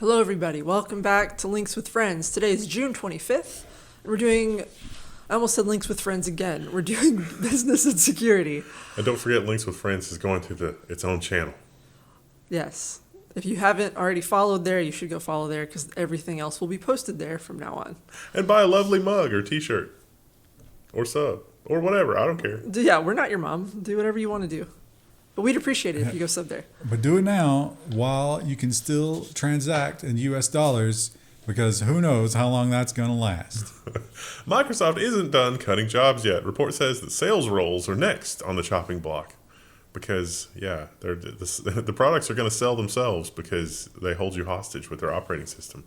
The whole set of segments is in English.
Hello, everybody. Welcome back to Links with Friends. Today is June 25th. And we're doing, I almost said Links with Friends again. We're doing business and security. And don't forget, Links with Friends is going to its own channel. Yes. If you haven't already followed there, you should go follow there because everything else will be posted there from now on. And buy a lovely mug or t-shirt or sub or whatever. I don't care. Yeah, we're not your mom. Do whatever you want to do. But we'd appreciate it if you go sub there. But do it now while you can still transact in US dollars, because who knows how long that's going to last. Microsoft isn't done cutting jobs yet. Report says that sales roles are next on the chopping block because, the products are going to sell themselves because they hold you hostage with their operating system,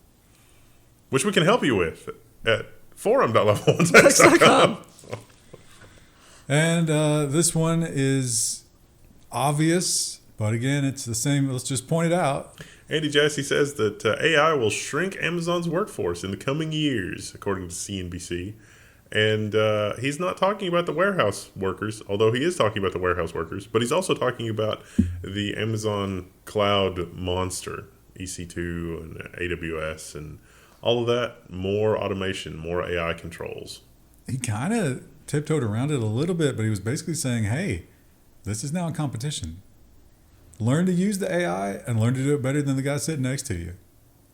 which we can help you with at forum.level1.com. And this one is obvious, but again, it's the same. Let's just point it out. Andy Jassy says that AI will shrink Amazon's workforce in the coming years, according to CNBC. And he's not talking about the warehouse workers, although he is talking about the warehouse workers. But he's also talking about the Amazon cloud monster, EC2 and AWS and all of that. More automation, more AI controls. He kind of tiptoed around it a little bit, but he was basically saying, hey, this is now a competition. Learn to use the AI and learn to do it better than the guy sitting next to you,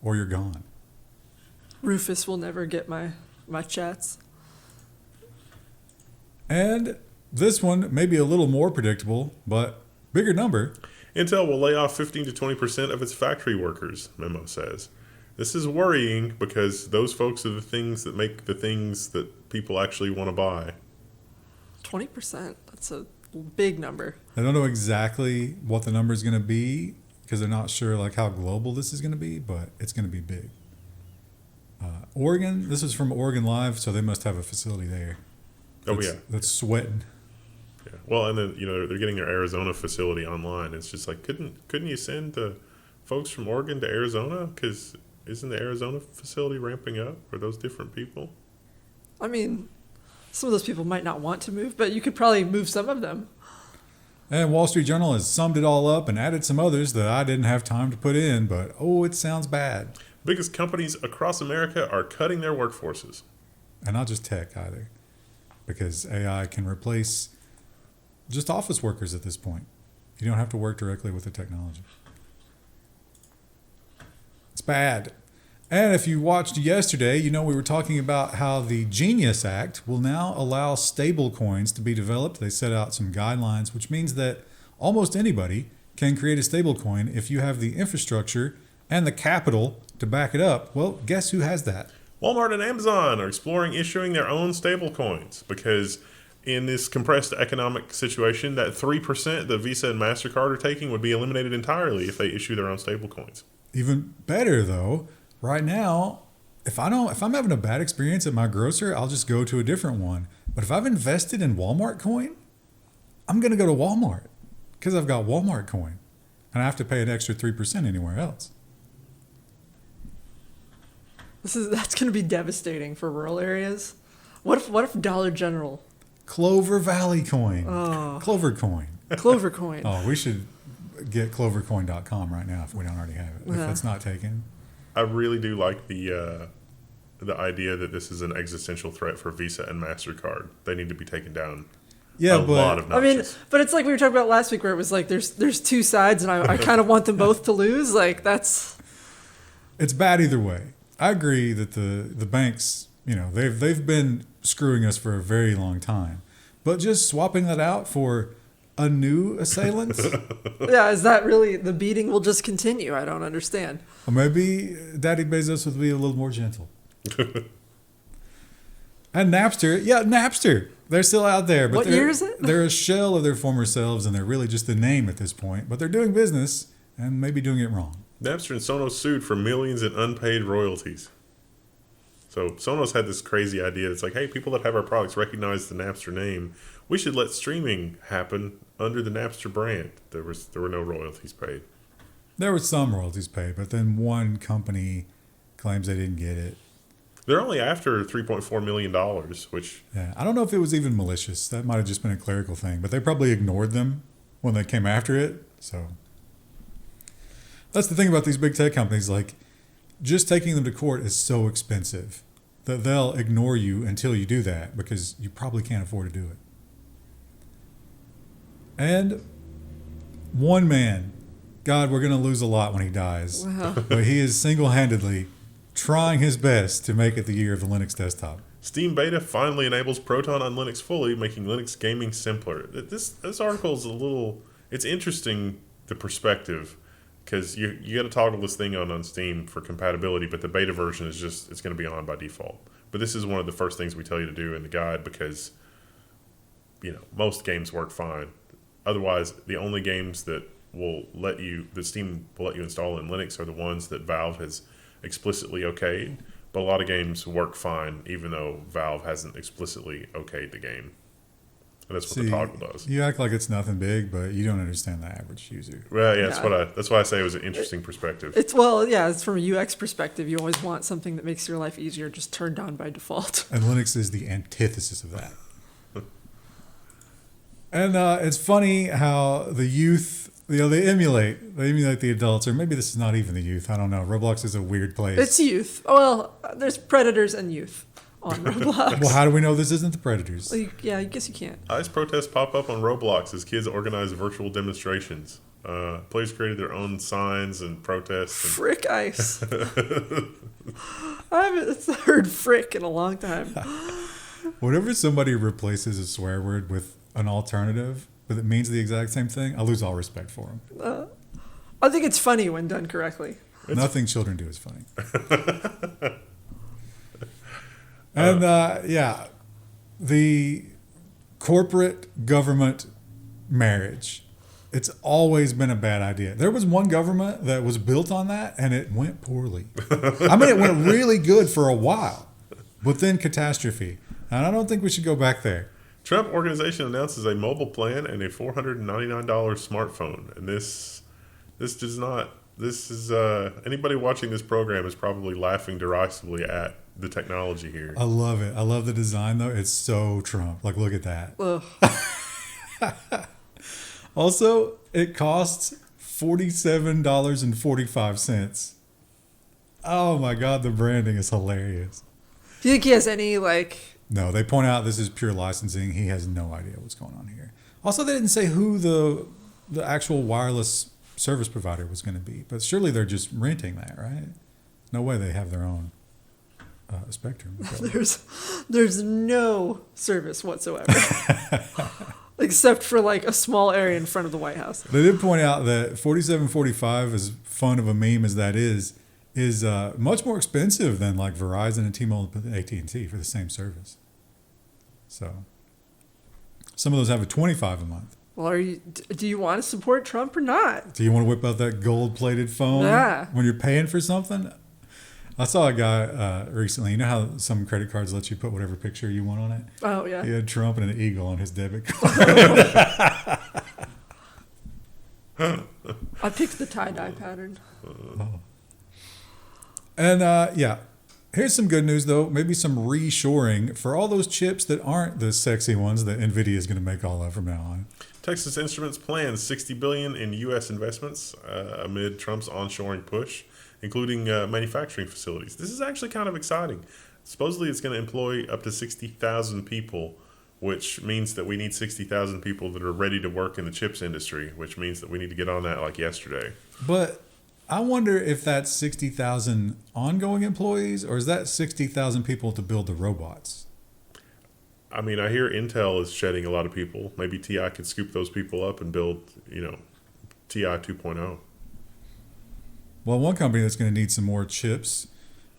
or you're gone. Rufus will never get my chats. And this one may be a little more predictable, but bigger number. Intel will lay off 15 to 20% of its factory workers, memo says. This is worrying because those folks are the things that make the things that people actually want to buy. 20%. That's a big number. I don't know exactly what the number is going to be because they're not sure like how global this is going to be, but it's going to be big. Oregon, this is from Oregon Live, so they must have a facility there. That's sweating. Yeah. Well, and then they're getting their Arizona facility online. It's just like couldn't you send the folks from Oregon to Arizona? Because isn't the Arizona facility ramping up? Are those different people? I mean, some of those people might not want to move, but you could probably move some of them. And Wall Street Journal has summed it all up and added some others that I didn't have time to put in, but it sounds bad. Biggest companies across America are cutting their workforces. And not just tech either, because AI can replace just office workers at this point. You don't have to work directly with the technology. It's bad. And if you watched yesterday, we were talking about how the Genius Act will now allow stablecoins to be developed. They set out some guidelines, which means that almost anybody can create a stablecoin if you have the infrastructure and the capital to back it up. Well, guess who has that? Walmart and Amazon are exploring issuing their own stablecoins because in this compressed economic situation, that 3% that Visa and MasterCard are taking would be eliminated entirely if they issue their own stablecoins. Even better, though. Right now, if I'm having a bad experience at my grocer, I'll just go to a different one. But if I've invested in Walmart coin, I'm going to go to Walmart because I've got Walmart coin. And I have to pay an extra 3% anywhere else. That's going to be devastating for rural areas. What if Dollar General? Clover Valley coin. Oh. Clover coin. Clover coin. Oh, we should get clovercoin.com right now if we don't already have it. Yeah. If it's not taken. I really do like the idea that this is an existential threat for Visa and MasterCard. They need to be taken down. Yeah, lot of notches. But it's like we were talking about last week where it was like there's two sides and I kind of want them both to lose. Like that's... It's bad either way. I agree that the banks, they've been screwing us for a very long time. But just swapping that out for a new assailant? Yeah, is that really the beating will just continue? I don't understand. Or maybe Daddy Bezos will be a little more gentle. And Napster. They're still out there. But what year is it? They're a shell of their former selves, and they're really just a name at this point. But they're doing business and maybe doing it wrong. Napster and Sonos sued for millions in unpaid royalties. So Sonos had this crazy idea. It's like, hey, people that have our products recognize the Napster name. We should let streaming happen under the Napster brand. There were no royalties paid. There were some royalties paid, but then one company claims they didn't get it. They're only after $3.4 million, which... Yeah, I don't know if it was even malicious. That might have just been a clerical thing, but they probably ignored them when they came after it. So that's the thing about these big tech companies. Like, just taking them to court is so expensive that they'll ignore you until you do that because you probably can't afford to do it. And one man, God, we're going to lose a lot when he dies. Wow. But he is single-handedly trying his best to make it the year of the Linux desktop. Steam Beta finally enables Proton on Linux fully, making Linux gaming simpler. This article is it's interesting, the perspective, because you got to toggle this thing on Steam for compatibility, but the beta version is it's going to be on by default. But this is one of the first things we tell you to do in the guide because, most games work fine. Otherwise, the only games that Steam will let you install in Linux are the ones that Valve has explicitly okayed. But a lot of games work fine, even though Valve hasn't explicitly okayed the game. And that's what the toggle does. You act like it's nothing big, but you don't understand the average user. Well, yeah, that's why I say it was an interesting perspective. It's from a UX perspective. You always want something that makes your life easier, just turned on by default. And Linux is the antithesis of that. And it's funny how the youth, they emulate the adults, or maybe this is not even the youth. I don't know. Roblox is a weird place. It's youth. Well, there's predators and youth on Roblox. Well, how do we know this isn't the predators? Well, yeah, I guess you can't. ICE protests pop up on Roblox as kids organize virtual demonstrations. Players created their own signs and protests. Frick ICE. I haven't heard frick in a long time. Whenever somebody replaces a swear word with an alternative, but it means the exact same thing, I lose all respect for them. I think it's funny when done correctly. Nothing children do is funny. And the corporate government marriage, it's always been a bad idea. There was one government that was built on that, and it went poorly. I mean, it went really good for a while, but then catastrophe. And I don't think we should go back there. Trump Organization announces a mobile plan and a $499 smartphone. And this is anybody watching this program is probably laughing derisively at the technology here. I love it. I love the design, though. It's so Trump. Like, look at that. Also, it costs $47.45. Oh, my God. The branding is hilarious. Do you think he has any, No, they point out this is pure licensing. He has no idea what's going on here. Also, they didn't say who the actual wireless service provider was going to be. But surely they're just renting that, right? No way they have their own spectrum. There's no service whatsoever. Except for a small area in front of the White House. They did point out that 4745, as fun of a meme as that is much more expensive than Verizon and T-Mobile and AT&T for the same service. So some of those have a $25 a month. Well, do you want to support Trump or not? Do you want to whip out that gold-plated phone when you're paying for something? I saw a guy recently. You know how some credit cards let you put whatever picture you want on it? Oh, yeah. He had Trump and an eagle on his debit card. I picked the tie-dye pattern. And here's some good news, though. Maybe some reshoring for all those chips that aren't the sexy ones that NVIDIA is going to make all of from now on. Texas Instruments plans $60 billion in U.S. investments amid Trump's onshoring push, including manufacturing facilities. This is actually kind of exciting. Supposedly it's going to employ up to 60,000 people, which means that we need 60,000 people that are ready to work in the chips industry, which means that we need to get on that yesterday. But I wonder if that's 60,000 ongoing employees, or is that 60,000 people to build the robots? I mean, I hear Intel is shedding a lot of people. Maybe TI could scoop those people up and build, TI 2.0. Well, one company that's going to need some more chips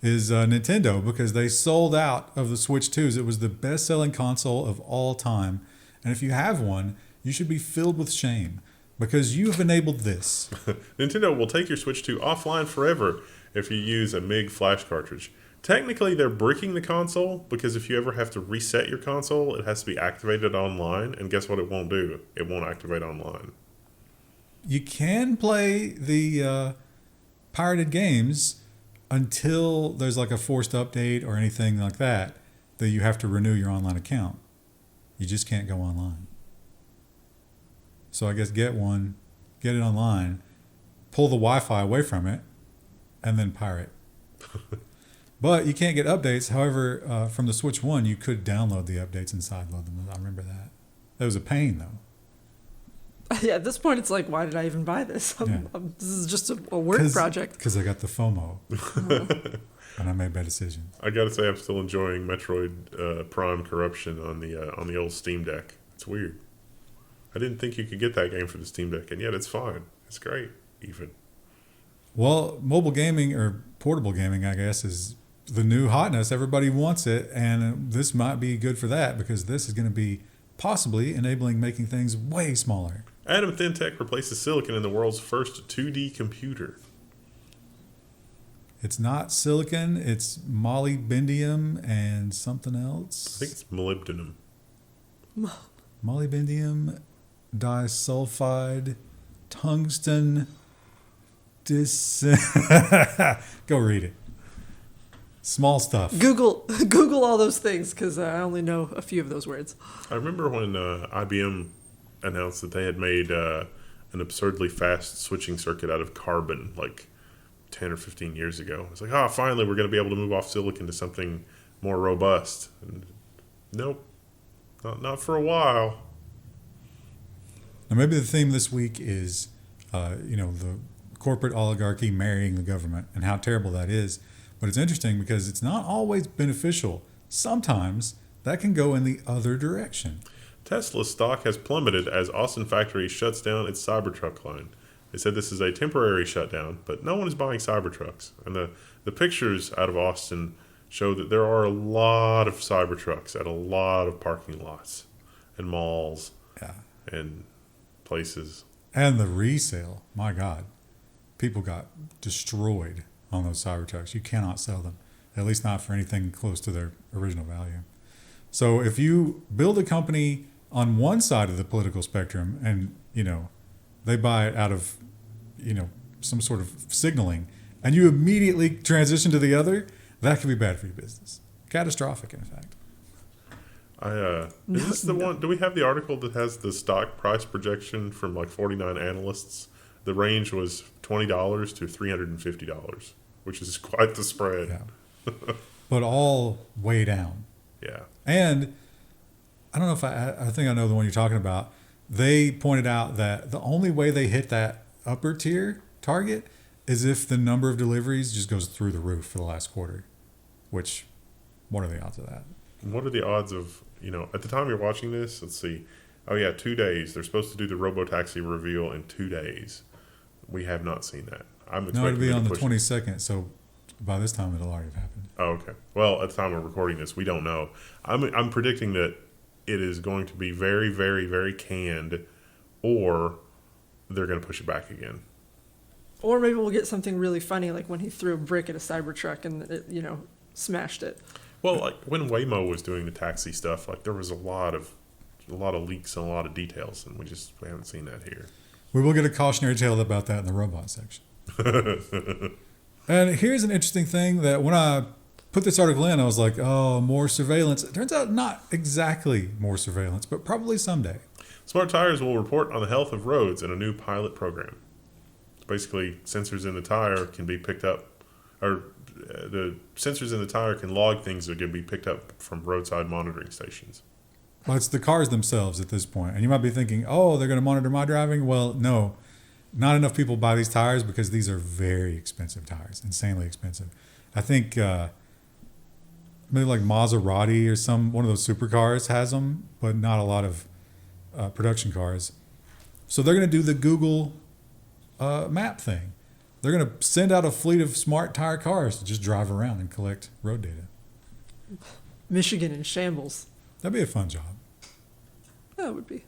is Nintendo, because they sold out of the Switch 2s. It was the best-selling console of all time. And if you have one, you should be filled with shame, because you have enabled this. Nintendo will take your Switch 2 offline forever if you use a MIG flash cartridge. Technically, they're bricking the console, because if you ever have to reset your console, it has to be activated online. And guess what it won't do? It won't activate online. You can play the pirated games until there's a forced update or anything like that you have to renew your online account. You just can't go online. So I guess get it online, pull the Wi-Fi away from it, and then pirate. But you can't get updates. However, from the Switch 1, you could download the updates and sideload them. I remember that. That was a pain, though. Yeah, at this point, it's like, why did I even buy this? This is just a work project. Because I got the FOMO. And I made bad decisions. I gotta say, I'm still enjoying Metroid Prime Corruption on the old Steam Deck. It's weird. I didn't think you could get that game for the Steam Deck, and yet it's fine. It's great, even. Well, mobile gaming, or portable gaming, I guess, is the new hotness. Everybody wants it, and this might be good for that because this is going to be possibly enabling making things way smaller. Atom ThinTech replaces silicon in the world's first 2D computer. It's not silicon, it's molybdenum and something I else. think it's molybdenum. Molybdenum disulfide tungsten Go read it. Small stuff. Google all those things because I only know a few of those words. I remember when IBM announced that they had made an absurdly fast switching circuit out of carbon like 10 or 15 years ago. It's like, finally we're going to be able to move off silicon to something more robust. And nope, not for a while. Now maybe the theme this week is, the corporate oligarchy marrying the government and how terrible that is. But it's interesting because it's not always beneficial. Sometimes that can go in the other direction. Tesla stock has plummeted as Austin factory shuts down its Cybertruck line. They said this is a temporary shutdown, but no one is buying Cybertrucks. And the pictures out of Austin show that there are a lot of Cybertrucks at a lot of parking lots and malls and places. And the resale, my God. People got destroyed on those Cybertrucks. You cannot sell them, at least not for anything close to their original value. So if you build a company on one side of the political spectrum and, they buy it out of, some sort of signaling, and you immediately transition to the other, that could be bad for your business. Catastrophic, in fact. Is this the one? Do we have the article that has the stock price projection from like 49 analysts? The range was $20 to $350, which is quite the spread. Yeah. But all way down. Yeah. And I don't know if I think I know the one you're talking about. They pointed out that the only way they hit that upper tier target is if the number of deliveries just goes through the roof for the last quarter, which, what are the odds of that? What are the odds of, at the time you're watching this, let's see. Oh, yeah, 2 days. They're supposed to do the Robotaxi reveal in 2 days. We have not seen that. I'm expecting it'll be on the 22nd, so by this time it'll already have happened. Oh, okay. Well, at the time we're recording this, we don't know. I'm predicting that it is going to be very, very, very canned, or they're going to push it back again. Or maybe we'll get something really funny, like when he threw a brick at a Cybertruck and it, smashed it. Well, like when Waymo was doing the taxi stuff, like there was a lot of leaks and a lot of details, and we haven't seen that here. We will get a cautionary tale about that in the robot section. And here's an interesting thing that when I put this article in, I was like, more surveillance. It turns out not exactly more surveillance, but probably someday. Smart tires will report on the health of roads in a new pilot program. Basically, sensors in the tire can be picked up, or the sensors in the tire can log things that can be picked up from roadside monitoring stations. Well, it's the cars themselves at this point. And you might be thinking, they're going to monitor my driving. Well, no, not enough people buy these tires because these are very expensive tires, insanely expensive. I think maybe like Maserati or one of those supercars has them, but not a lot of production cars. So they're going to do the Google map thing. They're going to send out a fleet of smart tire cars to just drive around and collect road data. Michigan in shambles. That'd be a fun job. That would be.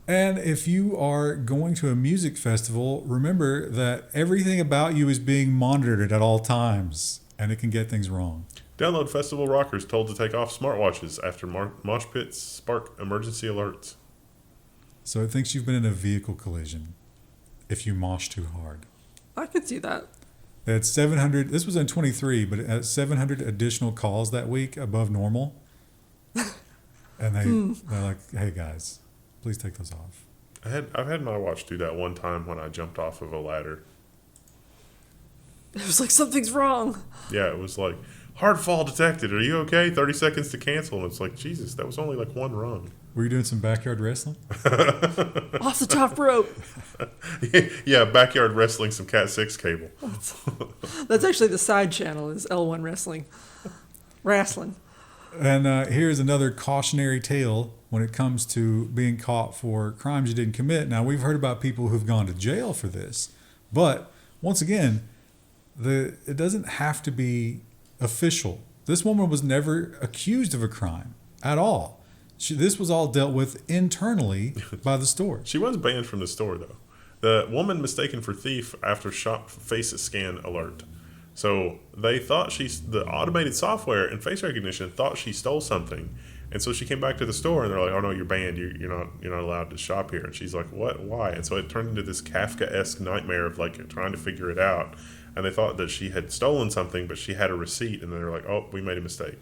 And if you are going to a music festival, remember that everything about you is being monitored at all times, and it can get things wrong. Download festival rockers told to take off smartwatches after moshpits spark emergency alerts. So it thinks you've been in a vehicle collision if you mosh too hard. I could see that. They had 700, this was in 23, but it had 700 additional calls that week above normal. And they're like, hey guys, please take those off. I've had my watch do that one time when I jumped off of a ladder. It was like, something's wrong. Yeah, it was like, hard fall detected. Are you okay? 30 seconds to cancel. And it's like, Jesus, that was only like one rung. Were you doing some backyard wrestling? Off the top rope. Yeah, backyard wrestling, some Cat 6 cable. That's actually the side channel is L1 Wrestling. Wrestling. And here's another cautionary tale when it comes to being caught for crimes you didn't commit. Now, we've heard about people who've gone to jail for this. But once again, it doesn't have to be official. This woman was never accused of a crime at all. This was all dealt with internally by the store. She was banned from the store, though. The woman mistaken for thief after shop face scan alert. So they thought the automated software and face recognition thought she stole something. And so she came back to the store and they're like, oh no, you're banned. You're not allowed to shop here. And she's like, what? Why? And so it turned into this Kafka-esque nightmare of like trying to figure it out. And they thought that she had stolen something, but she had a receipt. And then they're like, oh, we made a mistake.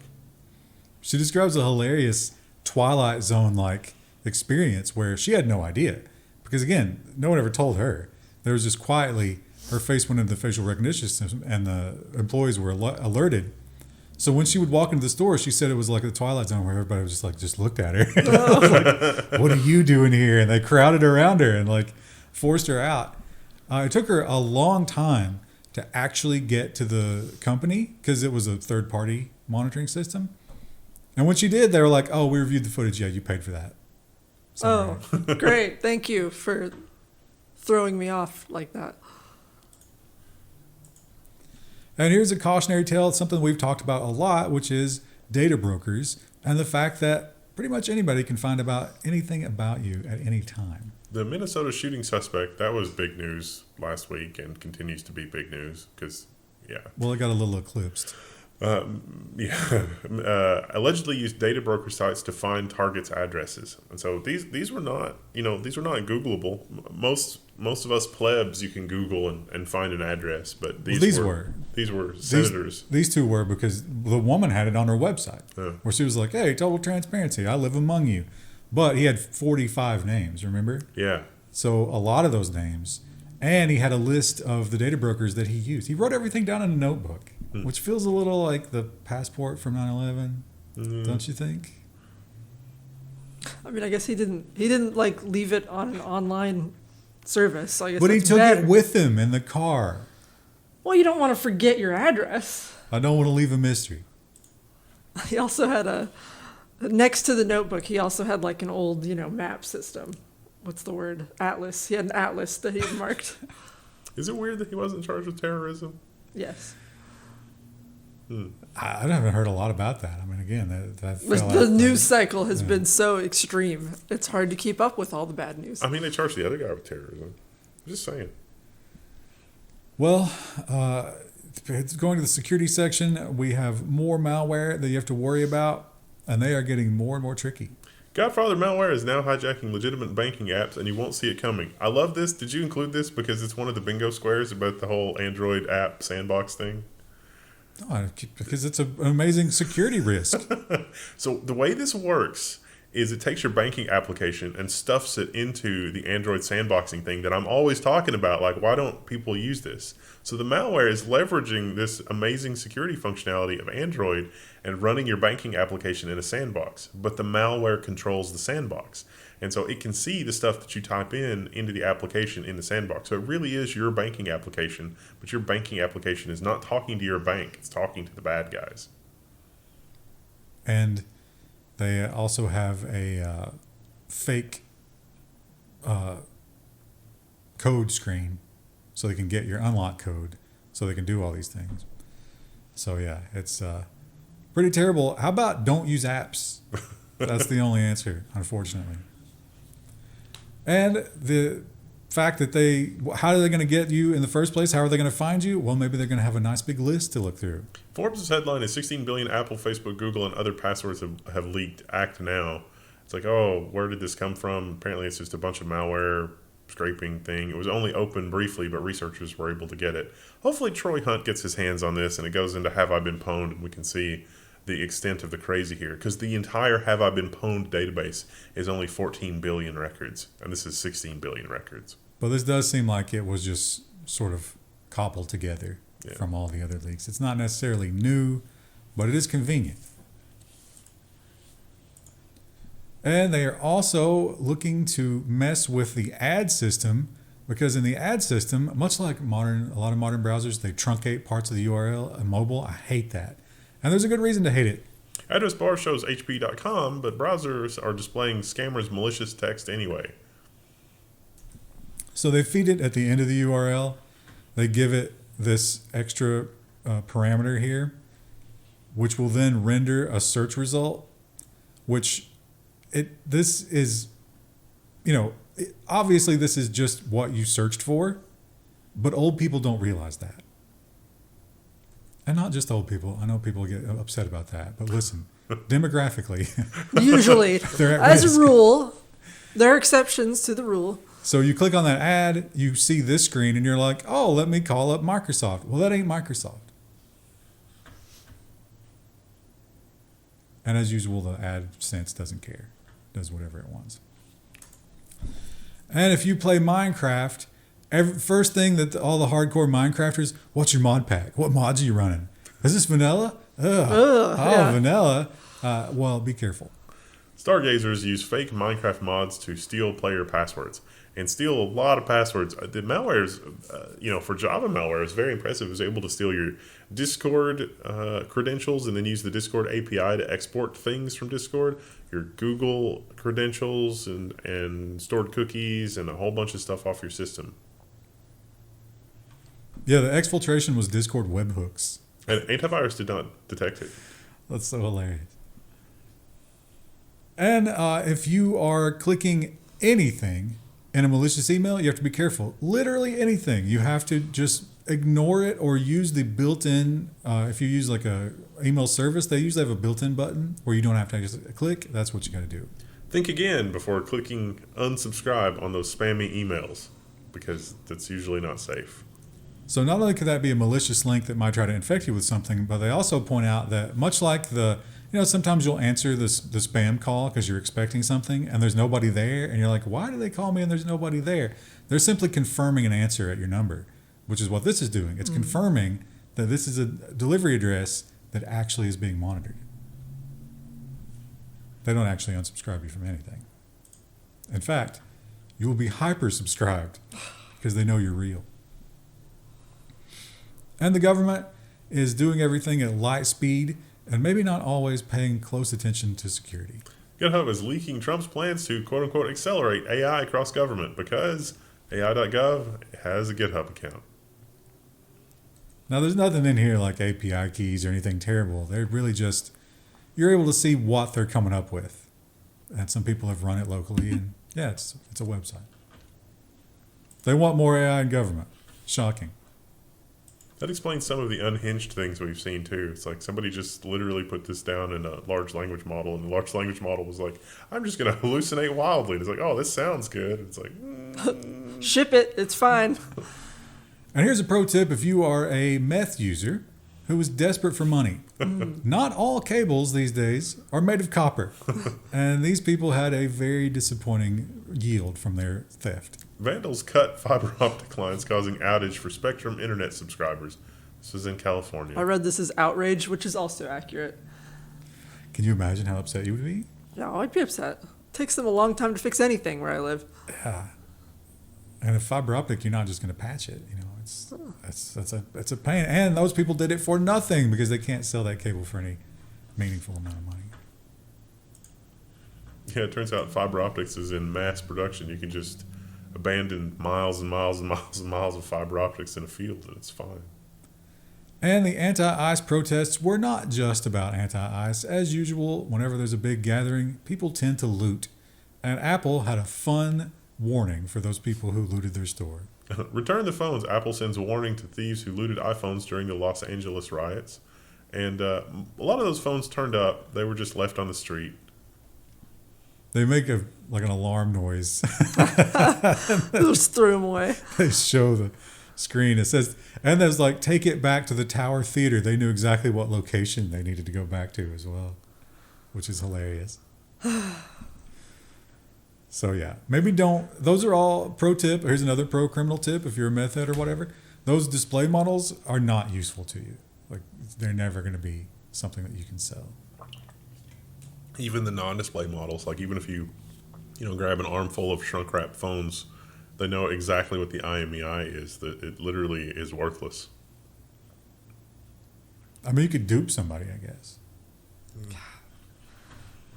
She describes a hilarious Twilight Zone-like experience where she had no idea. Because again, no one ever told her. There was just quietly, her face went into the facial recognition system and the employees were alerted. So when she would walk into the store, she said it was like the Twilight Zone where everybody was just looked at her. Like, what are you doing here? And they crowded around her and like forced her out. It took her a long time to actually get to the company because it was a third-party monitoring system. And when she did, they were like, oh, we reviewed the footage. Yeah, you paid for that. Oh, great. Thank you for throwing me off like that. And here's a cautionary tale. It's something we've talked about a lot, which is data brokers and the fact that pretty much anybody can find about anything about you at any time. The Minnesota shooting suspect, that was big news last week and continues to be big news because, yeah. Well, it got a little eclipsed. Allegedly used data broker sites to find targets' addresses, and so these were not Googleable. Most of us plebs you can Google and find an address, but these were senators. These two were because the woman had it on her website where she was like, "Hey, total transparency, I live among you," but he had 45 names. Remember? Yeah. So a lot of those names, and he had a list of the data brokers that he used. He wrote everything down in a notebook. Which feels a little like the passport from 9/11, don't you think? I mean, I guess he didn't like leave it on an online service. So I guess But he that's took better. it with him in the car. Well, you don't want to forget your address. I don't want to leave a mystery. He also had next to the notebook, he also had like an old, map system. What's the word? Atlas. He had an atlas that he had marked. Is it weird that he wasn't charged with terrorism? Yes. I haven't heard a lot about that. I mean, again, that fell The out. news cycle has been so extreme. It's hard to keep up with all the bad news. I mean, they charged the other guy with terrorism. I'm just saying. Well, it's going to the security section. We have more malware that you have to worry about, and they are getting more and more tricky. Godfather malware is now hijacking legitimate banking apps, and you won't see it coming. I love this. Did you include this because it's one of the bingo squares about the whole Android app sandbox thing? No, because it's an amazing security risk. So the way this works is it takes your banking application and stuffs it into the Android sandboxing thing that I'm always talking about. Like, why don't people use this? So the malware is leveraging this amazing security functionality of Android and running your banking application in a sandbox. But the malware controls the sandbox. And so it can see the stuff that you type into the application in the sandbox. So it really is your banking application, but your banking application is not talking to your bank. It's talking to the bad guys. And they also have a fake code screen so they can get your unlock code so they can do all these things. So, yeah, it's pretty terrible. How about don't use apps? That's the only answer, unfortunately. And the fact that how are they going to get you in the first place? How are they going to find you? Well, maybe they're going to have a nice big list to look through. Forbes' headline is 16 billion Apple, Facebook, Google, and other passwords have leaked. Act now. It's like, oh, where did this come from? Apparently, it's just a bunch of malware scraping thing. It was only open briefly, but researchers were able to get it. Hopefully, Troy Hunt gets his hands on this, and it goes into Have I Been Pwned, and we can see the extent of the crazy here, because the entire Have I Been Pwned database is only 14 billion records, and this is 16 billion records. But this does seem like it was just sort of cobbled together. from all the other leaks. It's not necessarily new, but it is convenient. And they are also looking to mess with the ad system, because in the ad system, much like a lot of modern browsers, they truncate parts of the URL and mobile. I hate that. And there's a good reason to hate it. Address bar shows hp.com, but browsers are displaying scammers' malicious text anyway. So they feed it at the end of the URL. They give it this extra parameter here, which will then render a search result, which this is, obviously this is just what you searched for, but old people don't realize that. And not just old people. I know people get upset about that, but listen, demographically, Usually, they're at as risk. a rule, there are exceptions to the rule. So you click on that ad, you see this screen, and you're like, oh, let me call up Microsoft. Well, that ain't Microsoft. And as usual, the AdSense doesn't care. Does whatever it wants. And if you play Minecraft, first thing that all the hardcore Minecrafters, what's your mod pack? What mods are you running? Is this vanilla? Yeah. Vanilla. Well, be careful. Stargazers use fake Minecraft mods to steal player passwords and steal a lot of passwords. The malware's, for Java malware, is very impressive. It was able to steal your Discord credentials and then use the Discord API to export things from Discord, your Google credentials and stored cookies and a whole bunch of stuff off your system. Yeah, the exfiltration was Discord webhooks. And antivirus did not detect it. That's so hilarious. And if you are clicking anything in a malicious email, you have to be careful. Literally anything. You have to just ignore it or use the built-in, if you use like a email service, they usually have a built-in button where you don't have to just click. That's what you got to do. Think again before clicking unsubscribe on those spammy emails, because that's usually not safe. So not only could that be a malicious link that might try to infect you with something, but they also point out that much like sometimes you'll answer the spam call because you're expecting something and there's nobody there, and you're like, why do they call me and there's nobody there? They're simply confirming an answer at your number, which is what this is doing. It's confirming that this is a delivery address that actually is being monitored. They don't actually unsubscribe you from anything. In fact, you will be hyper subscribed because they know you're real. And the government is doing everything at light speed and maybe not always paying close attention to security. GitHub is leaking Trump's plans to quote-unquote accelerate AI across government because AI.gov has a GitHub account. Now, there's nothing in here like API keys or anything terrible. They're really just, you're able to see what they're coming up with. And some people have run it locally, and yeah, it's a website. They want more AI in government. Shocking. That explains some of the unhinged things we've seen too. It's like somebody just literally put this down in a large language model, and the large language model was like, I'm just going to hallucinate wildly. And it's like, oh, this sounds good. It's like, Ship it. It's fine. And here's a pro tip if you are a meth user who is desperate for money. Not all cables these days are made of copper. And these people had a very disappointing yield from their theft. Vandals cut fiber optic lines, causing outage for Spectrum internet subscribers. This was in California. I read this as outrage, which is also accurate. Can you imagine how upset you would be? Yeah, I'd be upset. Takes them a long time to fix anything where I live. Yeah. And if fiber optic, you're not just going to patch it. It's a pain. And those people did it for nothing because they can't sell that cable for any meaningful amount of money. Yeah, it turns out fiber optics is in mass production. You can just abandon miles and miles and miles and miles of fiber optics in a field, and it's fine. And the anti-ICE protests were not just about anti-ICE. As usual, whenever there's a big gathering, people tend to loot. And Apple had a fun warning for those people who looted their store. Return the phones. Apple sends a warning to thieves who looted iPhones during the Los Angeles riots. And a lot of those phones turned up. They were just left on the street. They make an alarm noise. Just threw them away. They show the screen. It says, and there's like, take it back to the Tower Theater. They knew exactly what location they needed to go back to as well, which is hilarious. So yeah, maybe don't. Those are all pro tip. Here's another pro criminal tip. If you're a meth head or whatever, those display models are not useful to you. Like, they're never going to be something that you can sell. Even the non-display models, like even if you grab an armful of shrunk wrap phones, they know exactly what the IMEI is. That it literally is worthless. I mean, you could dupe somebody, I guess.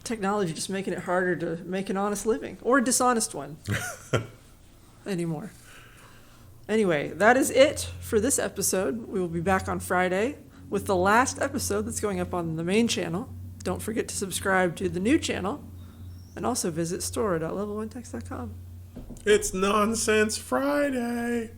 Technology just making it harder to make an honest living or a dishonest one anymore. Anyway, that is it for this episode. We will be back on Friday with the last episode that's going up on the main channel. Don't forget to subscribe to the new channel and also visit store.level1text.com. It's Nonsense Friday.